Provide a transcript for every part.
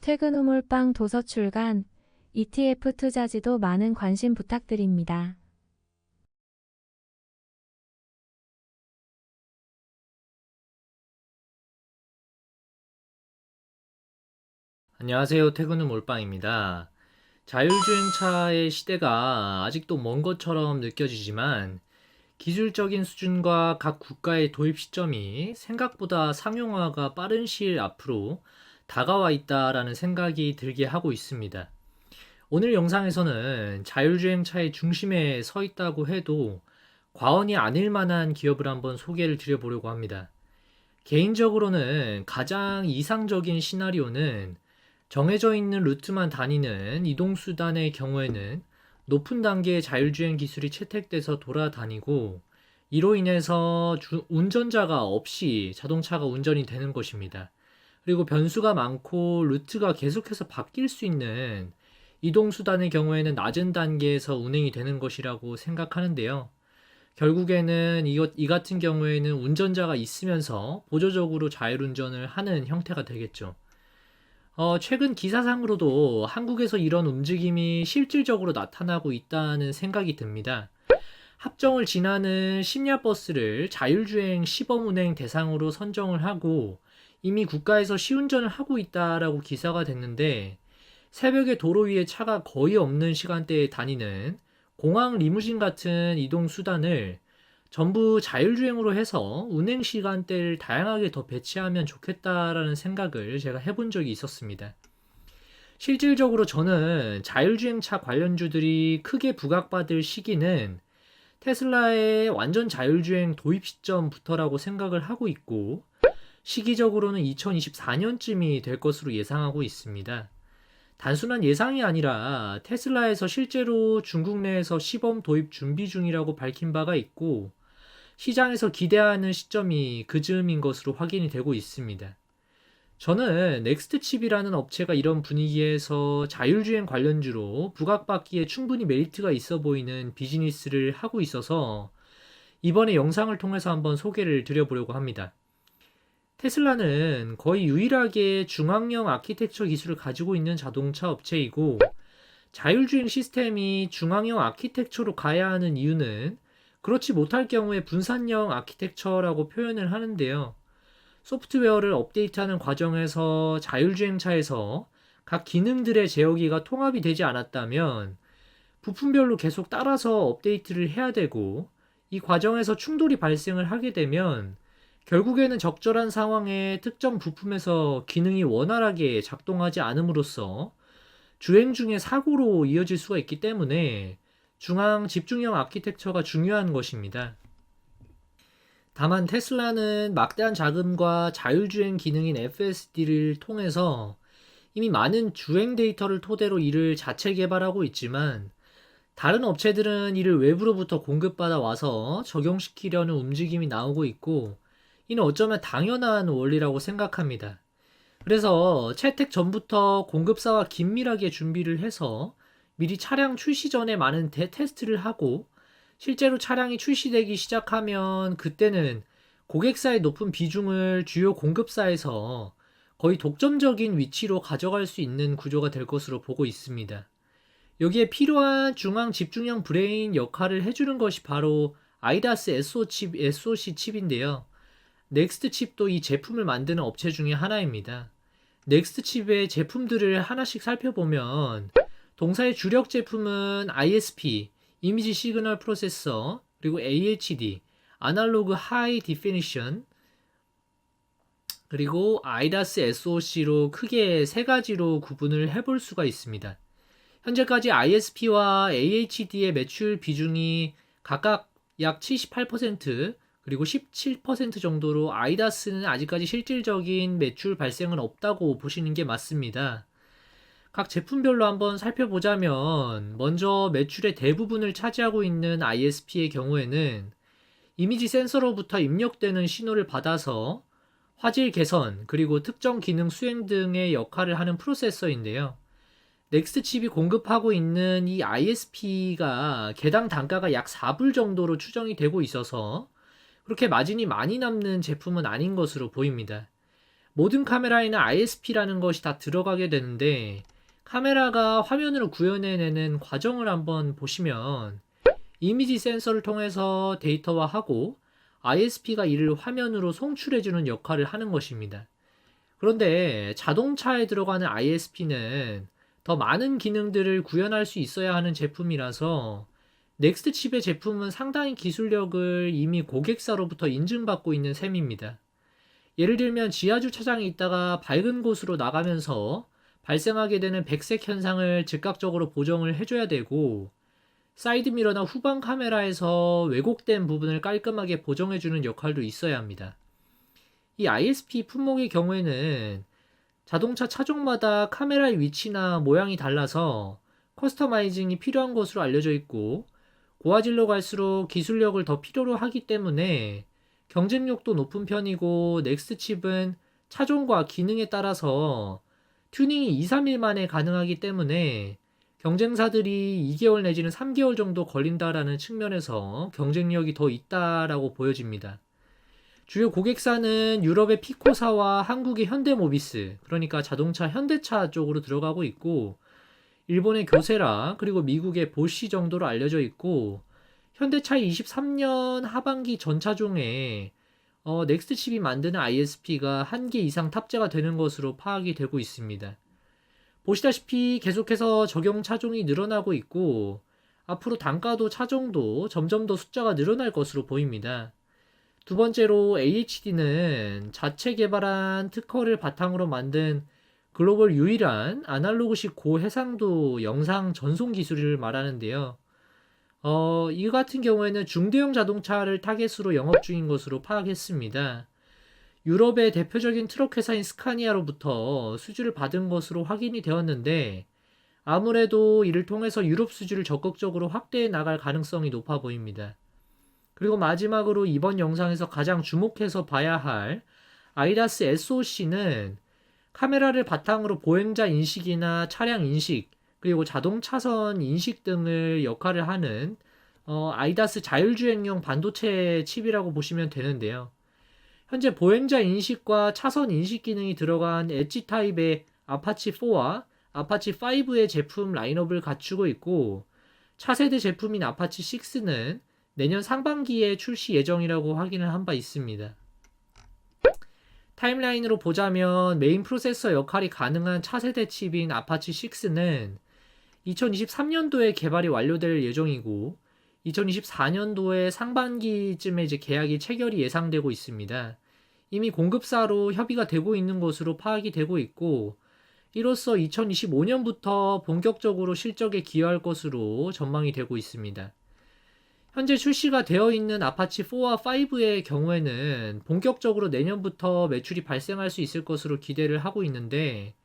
퇴근 후 몰빵 도서 출간, ETF 투자지도 많은 관심 부탁드립니다. 안녕하세요. 퇴근 후 몰빵입니다. 자율주행차의 시대가 아직도 먼 것처럼 느껴지지만 기술적인 수준과 각 국가의 도입 시점이 생각보다 상용화가 빠른 시일 앞으로 다가와 있다라는 생각이 들게 하고 있습니다. 오늘 영상에서는 자율주행차의 중심에 서 있다고 해도 과언이 아닐 만한 기업을 한번 소개를 드려보려고 합니다. 개인적으로는 가장 이상적인 시나리오는 정해져 있는 루트만 다니는 이동수단의 경우에는 높은 단계의 자율주행 기술이 채택돼서 돌아다니고 이로 인해서 운전자가 없이 자동차가 운전이 되는 것입니다. 그리고 변수가 많고 루트가 계속해서 바뀔 수 있는 이동수단의 경우에는 낮은 단계에서 운행이 되는 것이라고 생각하는데요. 결국에는 이 같은 경우에는 운전자가 있으면서 보조적으로 자율운전을 하는 형태가 되겠죠. 최근 기사상으로도 한국에서 이런 움직임이 실질적으로 나타나고 있다는 생각이 듭니다. 합정을 지나는 심야버스를 자율주행 시범운행 대상으로 선정을 하고 이미 국가에서 시운전을 하고 있다라고 기사가 됐는데 새벽에 도로 위에 차가 거의 없는 시간대에 다니는 공항 리무진 같은 이동 수단을 전부 자율주행으로 해서 운행 시간대를 다양하게 더 배치하면 좋겠다라는 생각을 제가 해본 적이 있었습니다. 실질적으로 저는 자율주행차 관련주들이 크게 부각받을 시기는 테슬라의 완전 자율주행 도입 시점부터라고 생각을 하고 있고, 시기적으로는 2024년쯤이 될 것으로 예상하고 있습니다. 단순한 예상이 아니라 테슬라에서 실제로 중국 내에서 시범 도입 준비 중이라고 밝힌 바가 있고, 시장에서 기대하는 시점이 그 즈음인 것으로 확인이 되고 있습니다. 저는 넥스트칩이라는 업체가 이런 분위기에서 자율주행 관련주로 부각받기에 충분히 메리트가 있어 보이는 비즈니스를 하고 있어서 이번에 영상을 통해서 한번 소개를 드려보려고 합니다. 테슬라는 거의 유일하게 중앙형 아키텍처 기술을 가지고 있는 자동차 업체이고 자율주행 시스템이 중앙형 아키텍처로 가야 하는 이유는 그렇지 못할 경우에 분산형 아키텍처라고 표현을 하는데요. 소프트웨어를 업데이트하는 과정에서 자율주행차에서 각 기능들의 제어기가 통합이 되지 않았다면 부품별로 계속 따라서 업데이트를 해야 되고 이 과정에서 충돌이 발생을 하게 되면 결국에는 적절한 상황에 특정 부품에서 기능이 원활하게 작동하지 않음으로써 주행 중에 사고로 이어질 수가 있기 때문에 중앙 집중형 아키텍처가 중요한 것입니다. 다만 테슬라는 막대한 자금과 자율주행 기능인 FSD를 통해서 이미 많은 주행 데이터를 토대로 이를 자체 개발하고 있지만 다른 업체들은 이를 외부로부터 공급받아 와서 적용시키려는 움직임이 나오고 있고 이는 어쩌면 당연한 원리라고 생각합니다. 그래서 채택 전부터 공급사와 긴밀하게 준비를 해서 미리 차량 출시 전에 많은 테스트를 하고 실제로 차량이 출시되기 시작하면 그때는 고객사의 높은 비중을 주요 공급사에서 거의 독점적인 위치로 가져갈 수 있는 구조가 될 것으로 보고 있습니다. 여기에 필요한 중앙 집중형 브레인 역할을 해주는 것이 바로 아이다스 SoC 칩인데요. 넥스트 칩도 이 제품을 만드는 업체 중에 하나입니다. 넥스트 칩의 제품들을 하나씩 살펴보면 동사의 주력 제품은 ISP, 이미지 시그널 프로세서, 그리고 AHD, 아날로그 하이 디피니션, 그리고 아이다스 SoC로 크게 세 가지로 구분을 해볼 수가 있습니다. 현재까지 ISP와 AHD의 매출 비중이 각각 약 78%, 그리고 17% 정도로 아이다스는 아직까지 실질적인 매출 발생은 없다고 보시는 게 맞습니다. 각 제품별로 한번 살펴보자면 먼저 매출의 대부분을 차지하고 있는 ISP의 경우에는 이미지 센서로부터 입력되는 신호를 받아서 화질 개선 그리고 특정 기능 수행 등의 역할을 하는 프로세서인데요. 넥스트 칩이 공급하고 있는 이 ISP가 개당 단가가 약 4불 정도로 추정이 되고 있어서 그렇게 마진이 많이 남는 제품은 아닌 것으로 보입니다. 모든 카메라에는 ISP라는 것이 다 들어가게 되는데 카메라가 화면으로 구현해내는 과정을 한번 보시면 이미지 센서를 통해서 데이터화하고 ISP가 이를 화면으로 송출해주는 역할을 하는 것입니다. 그런데 자동차에 들어가는 ISP는 더 많은 기능들을 구현할 수 있어야 하는 제품이라서 넥스트 칩의 제품은 상당히 기술력을 이미 고객사로부터 인증받고 있는 셈입니다. 예를 들면 지하 주차장에 있다가 밝은 곳으로 나가면서 발생하게 되는 백색 현상을 즉각적으로 보정을 해줘야 되고, 사이드미러나 후방 카메라에서 왜곡된 부분을 깔끔하게 보정해주는 역할도 있어야 합니다. 이 ISP 품목의 경우에는 자동차 차종마다 카메라의 위치나 모양이 달라서 커스터마이징이 필요한 것으로 알려져 있고, 고화질로 갈수록 기술력을 더 필요로 하기 때문에 경쟁력도 높은 편이고, 넥스트 칩은 차종과 기능에 따라서 튜닝이 2, 3일 만에 가능하기 때문에 경쟁사들이 2개월 내지는 3개월 정도 걸린다라는 측면에서 경쟁력이 더 있다라고 보여집니다. 주요 고객사는 유럽의 피코사와 한국의 현대모비스, 그러니까 자동차 현대차 쪽으로 들어가고 있고, 일본의 교세라, 그리고 미국의 보쉬 정도로 알려져 있고, 현대차의 23년 하반기 전 차종에 넥스트 칩이 만드는 ISP가 1개 이상 탑재가 되는 것으로 파악이 되고 있습니다. 보시다시피 계속해서 적용 차종이 늘어나고 있고, 앞으로 단가도 차종도 점점 더 숫자가 늘어날 것으로 보입니다. 두 번째로 AHD는 자체 개발한 특허를 바탕으로 만든 글로벌 유일한 아날로그식 고해상도 영상 전송 기술을 말하는데요. 이 같은 경우에는 중대형 자동차를 타겟으로 영업 중인 것으로 파악했습니다. 유럽의 대표적인 트럭 회사인 스카니아로부터 수주를 받은 것으로 확인이 되었는데, 아무래도 이를 통해서 유럽 수주를 적극적으로 확대해 나갈 가능성이 높아 보입니다. 그리고 마지막으로 이번 영상에서 가장 주목해서 봐야 할 아이다스 SOC는 카메라를 바탕으로 보행자 인식이나 차량 인식, 그리고 자동 차선 인식 등을 역할을 하는 아이다스 자율주행용 반도체 칩이라고 보시면 되는데요. 현재 보행자 인식과 차선 인식 기능이 들어간 엣지 타입의 아파치 4와 아파치 5의 제품 라인업을 갖추고 있고, 차세대 제품인 아파치 6는 내년 상반기에 출시 예정이라고 확인을 한 바 있습니다. 타임라인으로 보자면 메인 프로세서 역할이 가능한 차세대 칩인 아파치 6는 2023년도에 개발이 완료될 예정이고, 2024년도에 상반기쯤에 이제 계약이 체결이 예상되고 있습니다. 이미 공급사로 협의가 되고 있는 것으로 파악이 되고 있고, 이로써 2025년부터 본격적으로 실적에 기여할 것으로 전망이 되고 있습니다. 현재 출시가 되어 있는 아파치 4와 5의 경우에는 본격적으로 내년부터 매출이 발생할 수 있을 것으로 기대를 하고 있는데,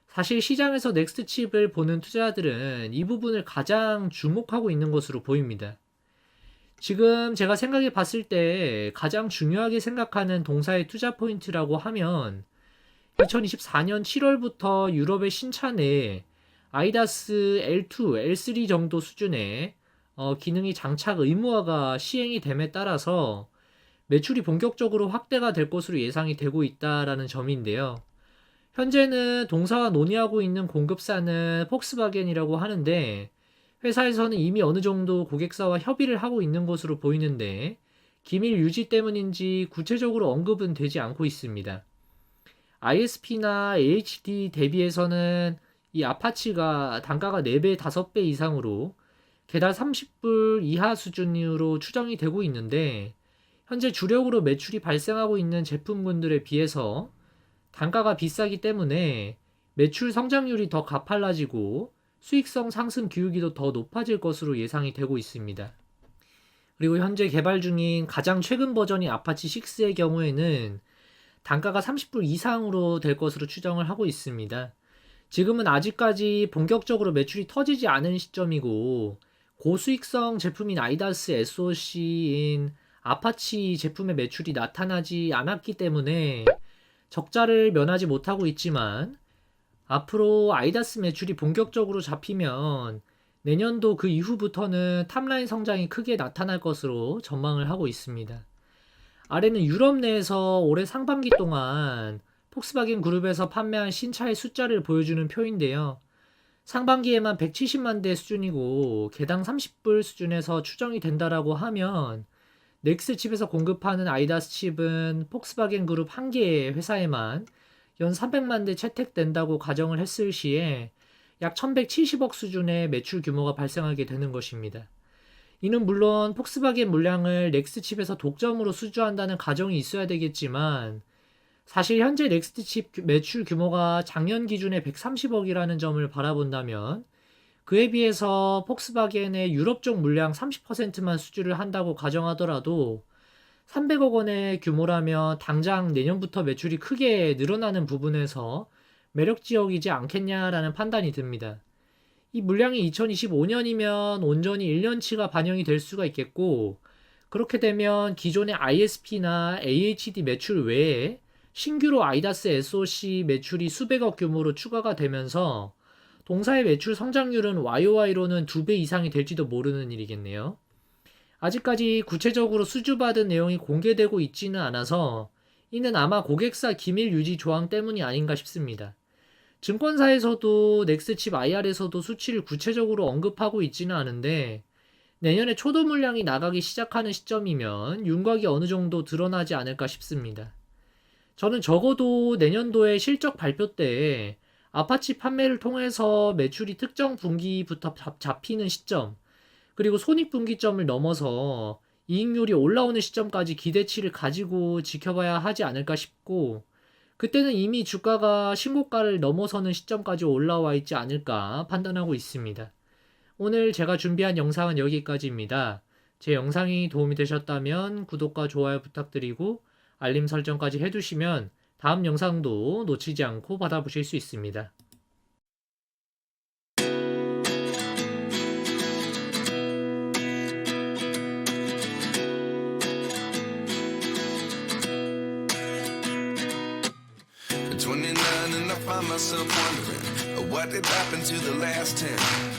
사실 시장에서 넥스트 칩을 보는 투자자들은 이 부분을 가장 주목하고 있는 것으로 보입니다. 지금 제가 생각해 봤을 때 가장 중요하게 생각하는 동사의 투자 포인트라고 하면 2024년 7월부터 유럽의 신차 내에 아이다스 L2, L3 정도 수준의 기능이 장착 의무화가 시행이 됨에 따라서 매출이 본격적으로 확대가 될 것으로 예상이 되고 있다라는 점인데요. 현재는 동사와 논의하고 있는 공급사는 폭스바겐이라고 하는데, 회사에서는 이미 어느 정도 고객사와 협의를 하고 있는 것으로 보이는데, 기밀 유지 때문인지 구체적으로 언급은 되지 않고 있습니다. ISP나 HD 대비해서는 이 아파치가 단가가 4배, 5배 이상으로 개당 30불 이하 수준으로 추정이 되고 있는데, 현재 주력으로 매출이 발생하고 있는 제품군들에 비해서 단가가 비싸기 때문에 매출 성장률이 더 가팔라지고 수익성 상승 기울기도 더 높아질 것으로 예상이 되고 있습니다. 그리고 현재 개발 중인 가장 최근 버전인 아파치 6의 경우에는 단가가 30불 이상으로 될 것으로 추정을 하고 있습니다. 지금은 아직까지 본격적으로 매출이 터지지 않은 시점이고, 고수익성 제품인 아이다스 SOC인 아파치 제품의 매출이 나타나지 않았기 때문에 적자를 면하지 못하고 있지만, 앞으로 아이다스 매출이 본격적으로 잡히면 내년도 그 이후부터는 탑라인 성장이 크게 나타날 것으로 전망을 하고 있습니다. 아래는 유럽 내에서 올해 상반기 동안 폭스바겐 그룹에서 판매한 신차의 숫자를 보여주는 표인데요. 상반기에만 170만 대 수준이고 개당 30불 수준에서 추정이 된다라고 하면 넥스 칩에서 공급하는 아이다스 칩은 폭스바겐 그룹 한 개의 회사에만 연 300만 대 채택된다고 가정을 했을 시에 약 1170억 수준의 매출 규모가 발생하게 되는 것입니다. 이는 물론 폭스바겐 물량을 넥스 칩에서 독점으로 수주한다는 가정이 있어야 되겠지만 사실 현재 넥스트 칩 매출 규모가 작년 기준에 130억이라는 점을 바라본다면 그에 비해서 폭스바겐의 유럽 쪽 물량 30%만 수주를 한다고 가정하더라도 300억 원의 규모라면 당장 내년부터 매출이 크게 늘어나는 부분에서 매력 지역이지 않겠냐라는 판단이 듭니다. 이 물량이 2025년이면 온전히 1년치가 반영이 될 수가 있겠고 그렇게 되면 기존의 ISP나 AHD 매출 외에 신규로 아이다스 SoC 매출이 수백억 규모로 추가가 되면서 동사의 매출 성장률은 YOY로는 2배 이상이 될지도 모르는 일이겠네요. 아직까지 구체적으로 수주받은 내용이 공개되고 있지는 않아서 이는 아마 고객사 기밀 유지 조항 때문이 아닌가 싶습니다. 증권사에서도 넥스칩 IR에서도 수치를 구체적으로 언급하고 있지는 않은데 내년에 초도 물량이 나가기 시작하는 시점이면 윤곽이 어느 정도 드러나지 않을까 싶습니다. 저는 적어도 내년도에 실적 발표 때 아파치 판매를 통해서 매출이 특정 분기부터 잡히는 시점, 그리고 손익분기점을 넘어서 이익률이 올라오는 시점까지 기대치를 가지고 지켜봐야 하지 않을까 싶고, 그때는 이미 주가가 신고가를 넘어서는 시점까지 올라와 있지 않을까 판단하고 있습니다. 오늘 제가 준비한 영상은 여기까지입니다. 제 영상이 도움이 되셨다면 구독과 좋아요 부탁드리고 알림 설정까지 해두시면 다음 영상도 놓치지 않고 받아보실 수 있습니다. At 29 and I find myself wondering what did happen to the last 10.